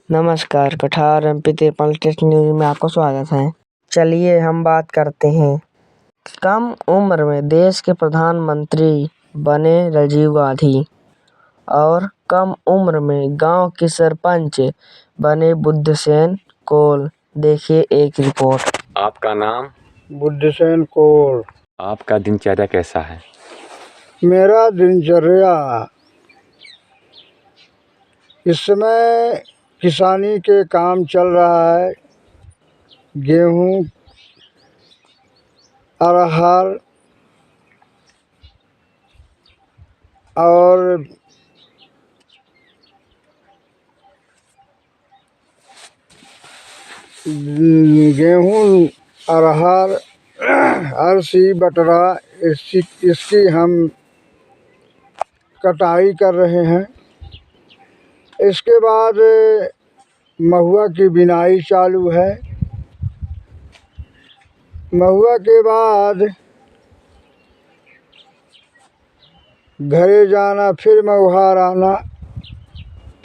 नमस्कार, कठार MP 53 test news में आपका स्वागत है। चलिए हम बात करते हैं। कम उम्र में देश के प्रधानमंत्री बने राजीव गांधी और कम उम्र में गांव के सरपंच बने बुद्धसेन कोल। देखिए एक रिपोर्ट। आपका नाम? बुद्धसेन कोल। आपका दिनचर्या कैसा है? मेरा दिनचर्या इस समय किसानी के काम चल रहा है। गेहूँ, अरहर और गेहूँ, अरहर, अलसी, बटरा इसकी हम कटाई कर रहे हैं। इसके बाद महुआ की बिनाई चालू है। महुआ के बाद घरे जाना, फिर महुआर आना,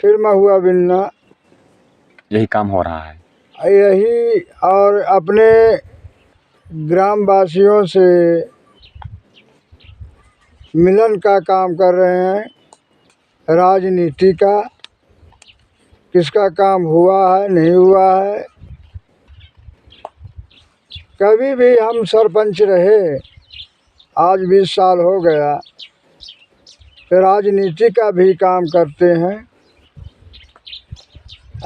फिर महुआ बिनना। यही काम हो रहा है। यही और अपने ग्रामवासियों से मिलन का काम कर रहे हैं। राजनीति का किसका काम हुआ है, नहीं हुआ है। कभी भी हम सरपंच रहे, आज 20 साल हो गया। फिर राजनीति का भी काम करते हैं।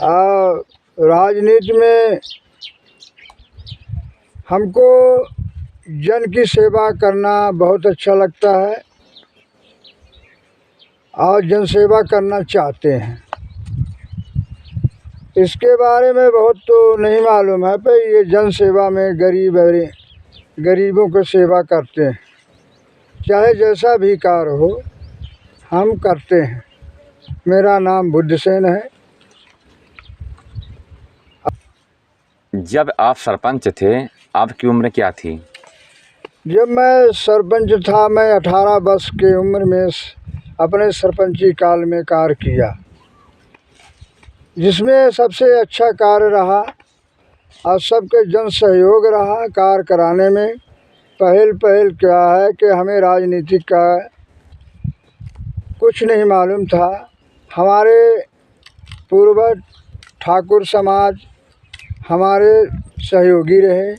और राजनीति में हमको जन की सेवा करना बहुत अच्छा लगता है और जन सेवा करना चाहते हैं। इसके बारे में बहुत तो नहीं मालूम है, पर ये जन सेवा में गरीबों को सेवा करते हैं। चाहे जैसा भी कार्य हो हम करते हैं। मेरा नाम बुद्धसेन है। जब आप सरपंच थे, आपकी उम्र क्या थी? जब मैं सरपंच था, मैं 18 वर्ष की उम्र में अपने सरपंची काल में कार्य किया, जिसमें सबसे अच्छा कार्य रहा और सबके जन सहयोग रहा कार्य कराने में। पहल क्या है कि हमें राजनीति का कुछ नहीं मालूम था। हमारे पूर्वज ठाकुर समाज हमारे सहयोगी रहे,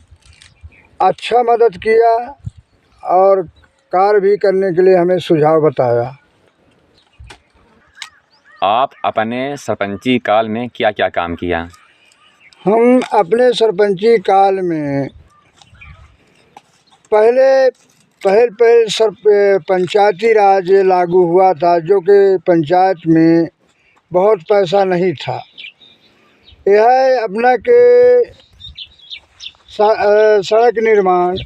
अच्छा मदद किया और कार्य भी करने के लिए हमें सुझाव बताया। आप अपने सरपंची काल में क्या क्या काम किया? हम अपने सरपंची काल में पहल पंचायती राज लागू हुआ था, जो कि पंचायत में बहुत पैसा नहीं था। यह अपना के सड़क निर्माण,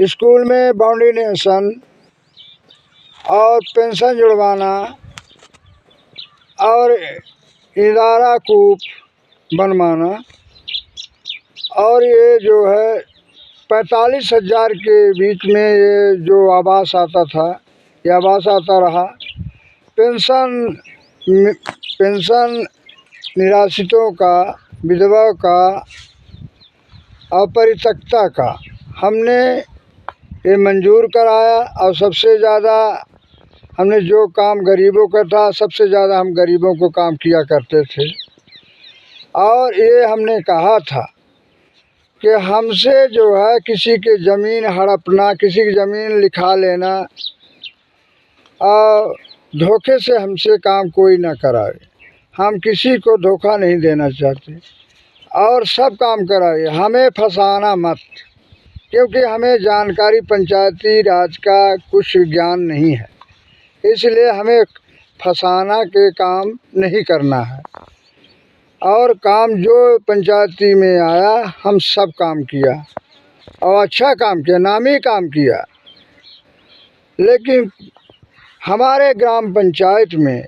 स्कूल में बाउंडेशन और पेंशन जुड़वाना और इदारा कूप बनवाना, और ये जो है 45,000 के बीच में ये जो आवास आता था, ये आवास आता रहा। पेंशन निराश्रितों का, विधवा का और परित्यक्ता का हमने ये मंजूर कराया। और सबसे ज़्यादा हमने जो काम गरीबों का था, सबसे ज़्यादा हम गरीबों को काम किया करते थे। और ये हमने कहा था कि हमसे जो है किसी की ज़मीन हड़पना, किसी की ज़मीन लिखा लेना और धोखे से हमसे काम कोई ना कराए। हम किसी को धोखा नहीं देना चाहते और सब काम कराए, हमें फंसाना मत, क्योंकि हमें जानकारी पंचायती राज का कुछ ज्ञान नहीं है। इसलिए हमें फंसाना के काम नहीं करना है। और काम जो पंचायती में आया हम सब काम किया और अच्छा काम किया, नामी काम किया। लेकिन हमारे ग्राम पंचायत में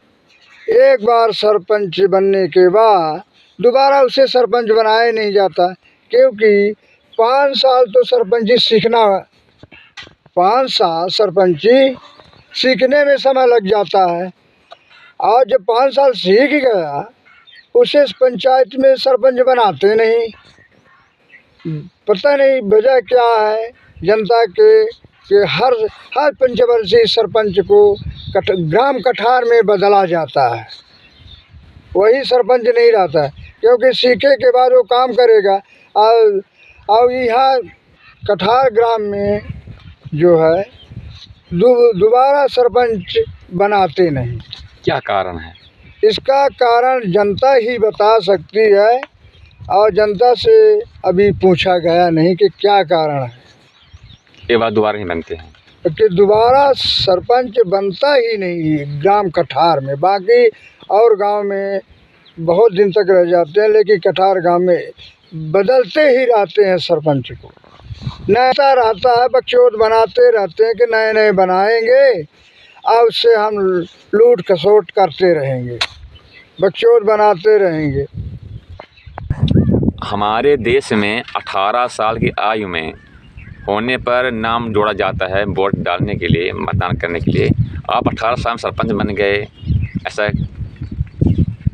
एक बार सरपंच बनने के बाद दोबारा उसे सरपंच बनाया नहीं जाता, क्योंकि 5 साल तो सरपंची सीखना, 5 साल सरपंची सीखने में समय लग जाता है। और जब 5 साल सीख गया उसे पंचायत में सरपंच बनाते नहीं। पता नहीं वजह क्या है जनता के कि हर पंचवर्षीय सरपंच को ग्राम कठार में बदला जाता है, वही सरपंच नहीं रहता है, क्योंकि सीखे के बाद वो काम करेगा। और यहाँ कठार ग्राम में जो है दोबारा सरपंच बनाते नहीं। क्या कारण है? इसका कारण जनता ही बता सकती है, और जनता से अभी पूछा गया नहीं कि क्या कारण है। ये बात दोबारा नहीं बनते हैं कि दोबारा सरपंच बनता ही नहीं है ग्राम कठार में। बाकी और गांव में बहुत दिन तक रह जाते हैं, लेकिन कठार गांव में बदलते ही रहते हैं सरपंच को। नया रहता है, बकचोद बनाते रहते हैं कि नए नए बनाएंगे, अब से हम लूट खसोट करते रहेंगे, बकचोद बनाते रहेंगे। हमारे देश में 18 साल की आयु में होने पर नाम जोड़ा जाता है वोट डालने के लिए, मतदान करने के लिए। आप 18 साल में सरपंच बन गए, ऐसा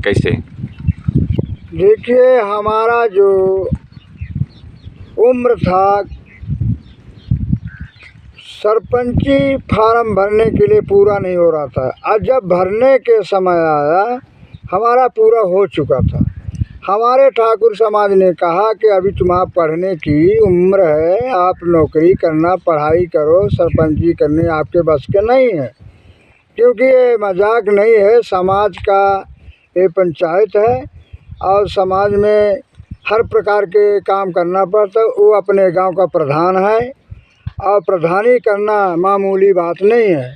कैसे? देखिए, हमारा जो उम्र था सरपंची फार्म भरने के लिए पूरा नहीं हो रहा था, और जब भरने के समय आया हमारा पूरा हो चुका था। हमारे ठाकुर समाज ने कहा कि अभी तुम्हारा पढ़ने की उम्र है, आप नौकरी करना, पढ़ाई करो, सरपंची करने आपके बस के नहीं है। क्योंकि ये मजाक नहीं है, समाज का ये पंचायत है और समाज में हर प्रकार के काम करना पड़ता है। वो अपने गांव का प्रधान है और प्रधानी करना मामूली बात नहीं है।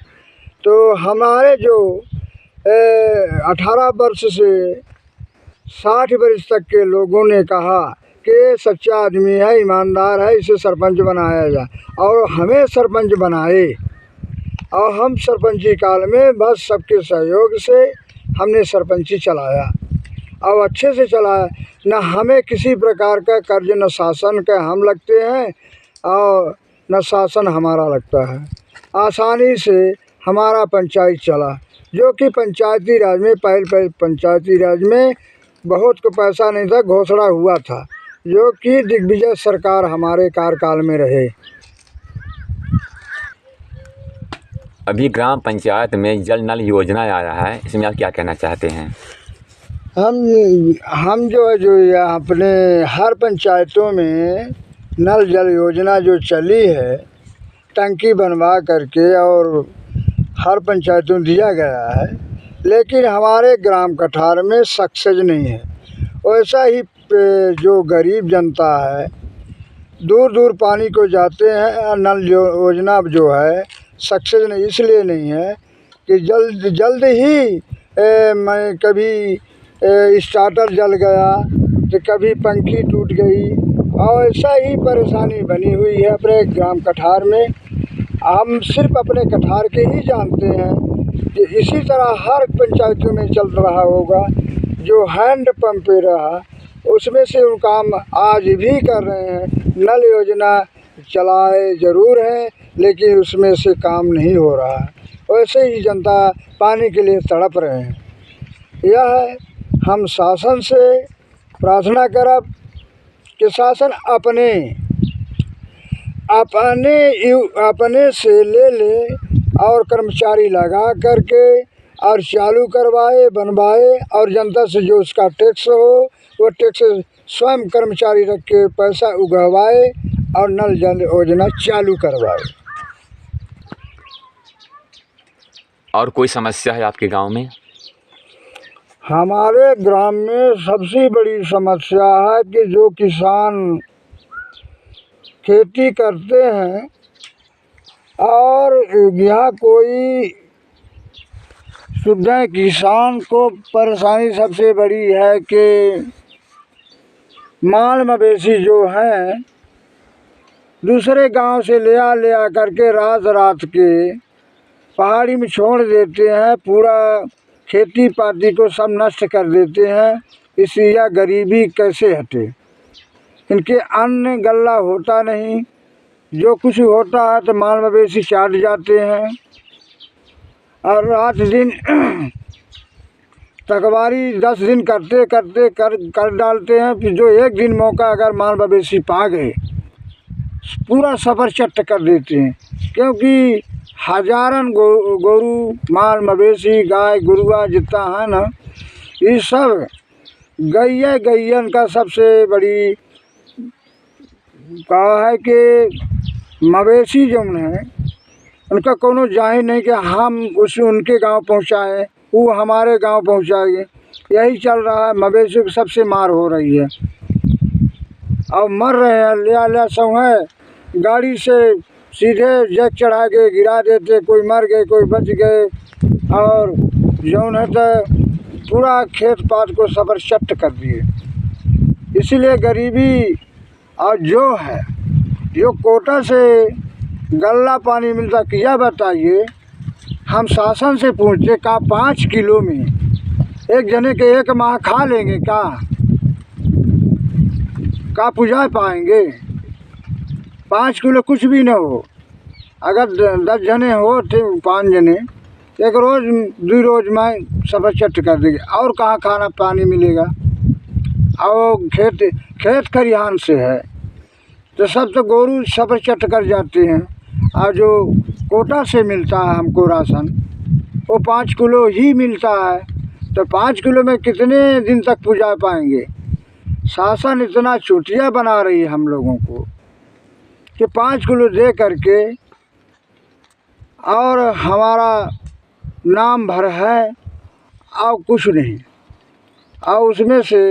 तो हमारे जो 18 वर्ष से 60 वर्ष तक के लोगों ने कहा कि सच्चा आदमी है, ईमानदार है, इसे सरपंच बनाया जाए, और हमें सरपंच बनाए। और हम सरपंची काल में बस सबके सहयोग से हमने सरपंची चलाया और अच्छे से चलाया। न हमें किसी प्रकार का कर्ज, न शासन का हम लगते हैं और न शासन हमारा लगता है। आसानी से हमारा पंचायत चला, जो कि पंचायती राज में पहले पंचायती राज में बहुत को पैसा नहीं था, घोषणा हुआ था, जो कि दिग्विजय सरकार हमारे कार्यकाल में रहे। अभी ग्राम पंचायत में जल नल योजना आया है, इसमें आप क्या कहना चाहते हैं? हम जो है जो अपने हर पंचायतों में नल जल योजना जो चली है, टंकी बनवा करके और हर पंचायतों में दिया गया है, लेकिन हमारे ग्राम कठार में सक्सेस नहीं है। वैसा ही जो गरीब जनता है दूर दूर पानी को जाते हैं, नल योजना जो है सक्सेस नहीं इसलिए नहीं है कि जल्द ही मैं कभी स्टार्टर जल गया तो कभी पंखी टूट गई, और ऐसा ही परेशानी बनी हुई है अपने ग्राम कठार में। हम सिर्फ अपने कठार के ही जानते हैं कि इसी तरह हर पंचायतों में चल रहा होगा। जो हैंड पंप रहा उसमें से वो काम आज भी कर रहे हैं। नल योजना चलाए ज़रूर हैं, लेकिन उसमें से काम नहीं हो रहा है। वैसे ही जनता पानी के लिए तड़प रहे हैं। यह है, हम शासन से प्रार्थना करब कि शासन अपने से ले और कर्मचारी लगा करके और चालू करवाए, बनवाए, और जनता से जो उसका टैक्स हो वो टैक्स स्वयं कर्मचारी रख के पैसा उगवाए और नल जल योजना चालू करवाए। और कोई समस्या है आपके गांव में? हमारे ग्राम में सबसे बड़ी समस्या है कि जो किसान खेती करते हैं और यहाँ कोई सुविधाएं, किसान को परेशानी सबसे बड़ी है कि माल मवेशी जो हैं दूसरे गांव से ले आ करके रात के पहाड़ी में छोड़ देते हैं, पूरा खेती पाती को सब नष्ट कर देते हैं। इसलिए गरीबी कैसे हटे? इनके अन्न गल्ला होता नहीं, जो कुछ होता है तो माल मवेशी चाट जाते हैं, और रात दिन तकवारी 10 दिन करते करते कर डालते हैं। फिर जो एक दिन मौका अगर माल मवेशी पा गए पूरा सफ़र चट कर देते हैं, क्योंकि हजारन गोरू माल मवेशी गाय गुरुआ जितना है ना, ये सब गैयन का सबसे बड़ी कहा है कि मवेशी जो है उनका कोनो जाहिर नहीं कि हम उनके गांव पहुंचाएं, वो हमारे गांव पहुंचाएंगे। यही चल रहा है, मवेशी की सबसे मार हो रही है और मर रहे हैं। लिया सब है गाड़ी से सीधे जग चढ़ा के गिरा देते, कोई मर गए कोई बच गए, और जौन है तो पूरा खेत पात को सबर चट कर दिए। इसीलिए गरीबी और जो है जो कोटा से गल्ला पानी मिलता, किया बताइए। हम शासन से पूछते का 5 किलो में एक जने के 1 माह खा लेंगे का पुजा पाएंगे? 5 किलो कुछ भी न हो। अगर 10 जने हो थे 5 जने, एक रोज़ 2 रोज़ में सब चट कर देंगे, और कहाँ खाना पानी मिलेगा? और खेत खरिहान से है तो सब तो गोरू सब चट कर जाते हैं। और जो कोटा से मिलता है हमको राशन, वो 5 किलो ही मिलता है, तो 5 किलो में कितने दिन तक पुजा पाएंगे? शासन इतना चूतिया बना रही है हम लोगों को कि 5 किलो दे करके और हमारा नाम भर है और कुछ नहीं, और उसमें से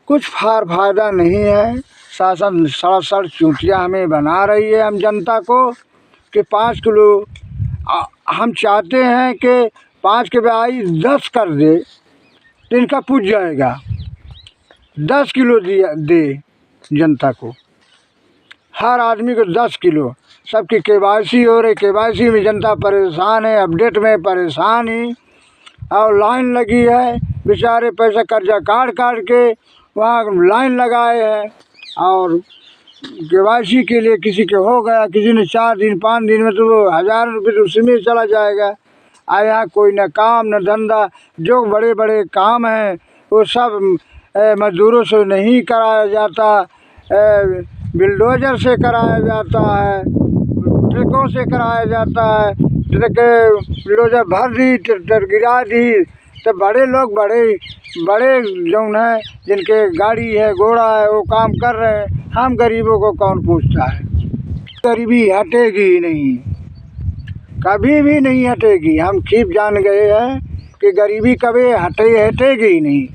कुछ फ़ायदा नहीं है। शासन सड़सड़ चूतिया हमें बना रही है हम जनता को कि 5 किलो हम चाहते हैं कि 5 के बजाय 10 कर दे तो इनका पूछ जाएगा। 10 किलो दे जनता को, हर आदमी को 10 किलो। सबकी KYC हो रही, KYC में जनता परेशान है, अपडेट में परेशान ही, और लाइन लगी है। बेचारे पैसा कर्जा काट के वहाँ लाइन लगाए हैं, और KYC के लिए किसी के हो गया, किसी ने 4 दिन 5 दिन में तो वो 1000 रुपये तो उसी में चला जाएगा। यहाँ कोई न काम न धंधा, जो बड़े बड़े काम हैं वो सब मज़दूरों से नहीं कराया जाता, बिल्डोजर से कराया जाता है, ट्रकों से कराया जाता है। ट्रक बिल्डोजर भर दी, ट्रैक्टर गिरा दी, तो बड़े लोग बड़े जौन है जिनके गाड़ी है घोड़ा है वो काम कर रहे हैं। हम गरीबों को कौन पूछता है? गरीबी हटेगी ही नहीं, कभी भी नहीं हटेगी। हम ठीक जान गए हैं कि गरीबी कभी हटेगी ही नहीं।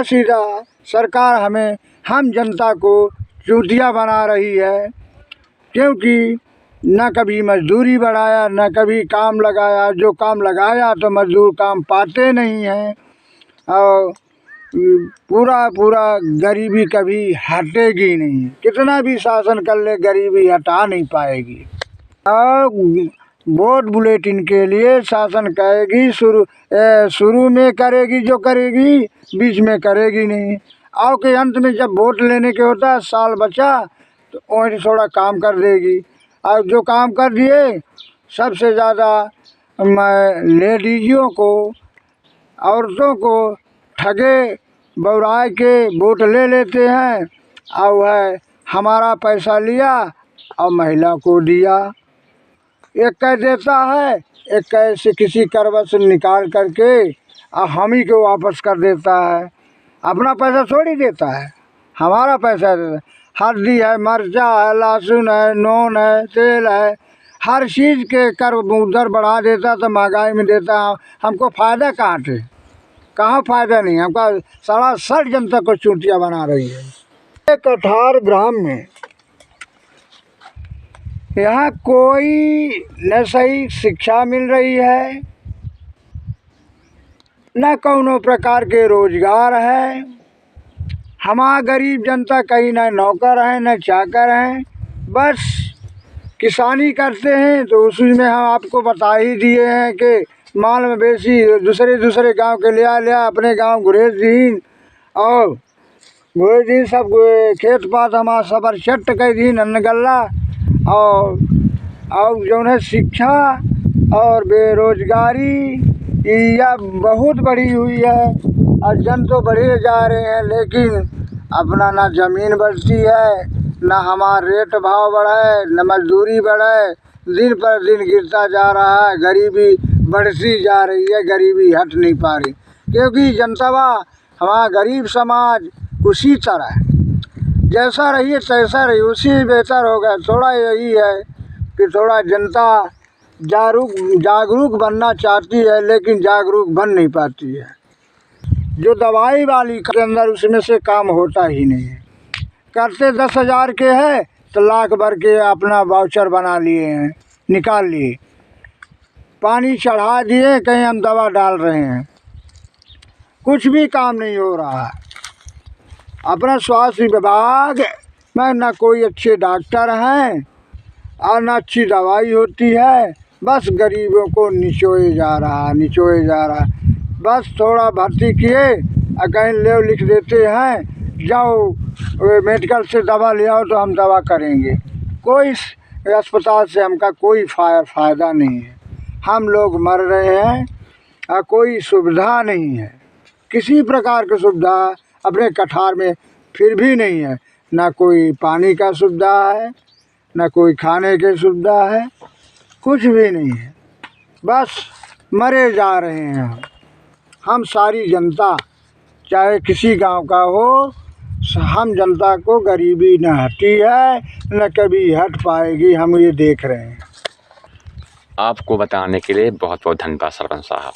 सीधा सरकार हम जनता को चूतिया बना रही है, क्योंकि न कभी मजदूरी बढ़ाया न कभी काम लगाया। जो काम लगाया तो मजदूर काम पाते नहीं हैं, और पूरा गरीबी कभी हटेगी नहीं। कितना भी शासन कर ले गरीबी हटा नहीं पाएगी। और वोट बुलेटिन के लिए शासन कहेगी शुरू में करेगी जो करेगी, बीच में करेगी नहीं, और के अंत में जब वोट लेने के होता है साल बचा तो वहीं थोड़ा काम कर देगी। और जो काम कर दिए सबसे ज़्यादा लेडीज़ों को, औरतों को ठगे बौराए के वोट ले लेते हैं, और वह हमारा पैसा लिया और महिला को दिया। एक कह देता है, एक कह से किसी करवट से निकाल करके और हम ही को वापस कर देता है। अपना पैसा थोड़ी देता है, हमारा पैसा देता है। हल्दी है, मिर्चा है, लहसुन है, नून है, तेल है, हर चीज़ के कर उधर बढ़ा देता तो महंगाई में देता। हमको फ़ायदा कहाँ थे? कहाँ फ़ायदा नहीं। हमका सारा सड़ जनता को चूतिया बना रही है। कठार ग्राम में यहाँ कोई न सही शिक्षा मिल रही है, न कौनो प्रकार के रोजगार है। हमारा गरीब जनता कहीं न नौकर हैं न चाकर हैं, बस किसानी करते हैं। तो उसमें हम आपको बता ही दिए हैं कि माल मवेशी दूसरे गांव के लिया अपने गांव गुरेज दीन, और गुरेज दीन सब खेत पात हमारा सबर चट कर दीन अन्न गल्ला। और जो है शिक्षा और बेरोजगारी यह बहुत बड़ी हुई है और जन तो बढ़े जा रहे हैं, लेकिन अपना ना ज़मीन बढ़ती है, ना हमारा रेट भाव बढ़ा है, न मजदूरी बढ़े, दिन पर दिन गिरता जा रहा है, गरीबी बढ़ती जा रही है, गरीबी हट नहीं पा रही, क्योंकि जनता हमारा गरीब समाज उसी तरह जैसा रहिए तैसा रही, उसी बेहतर होगा। थोड़ा यही है कि थोड़ा जनता जागरूक बनना चाहती है, लेकिन जागरूक बन नहीं पाती है। जो दवाई वाली के अंदर उसमें से काम होता ही नहीं है। करते 10,000 के है तो लाख भर के अपना वाउचर बना लिए हैं, निकाल लिए, पानी चढ़ा दिए, कहीं हम दवा डाल रहे हैं, कुछ भी काम नहीं हो रहा है। अपना स्वास्थ्य विभाग में ना कोई अच्छे डॉक्टर हैं और ना अच्छी दवाई होती है, बस गरीबों को निचोए जा रहा। बस थोड़ा भर्ती किए और कहीं लिख देते हैं, जाओ मेडिकल से दवा ले आओ तो हम दवा करेंगे। कोई अस्पताल से हमका कोई फ़ायदा नहीं है। हम लोग मर रहे हैं और कोई सुविधा नहीं है, किसी प्रकार की सुविधा अपने कठार में फिर भी नहीं है। ना कोई पानी का सुविधा है, ना कोई खाने की सुविधा है, कुछ भी नहीं है, बस मरे जा रहे हैं हम सारी जनता, चाहे किसी गांव का हो, हम जनता को गरीबी न हटी है, न कभी हट पाएगी, हम ये देख रहे हैं। आपको बताने के लिए बहुत बहुत धन्यवाद सरपंच साहब।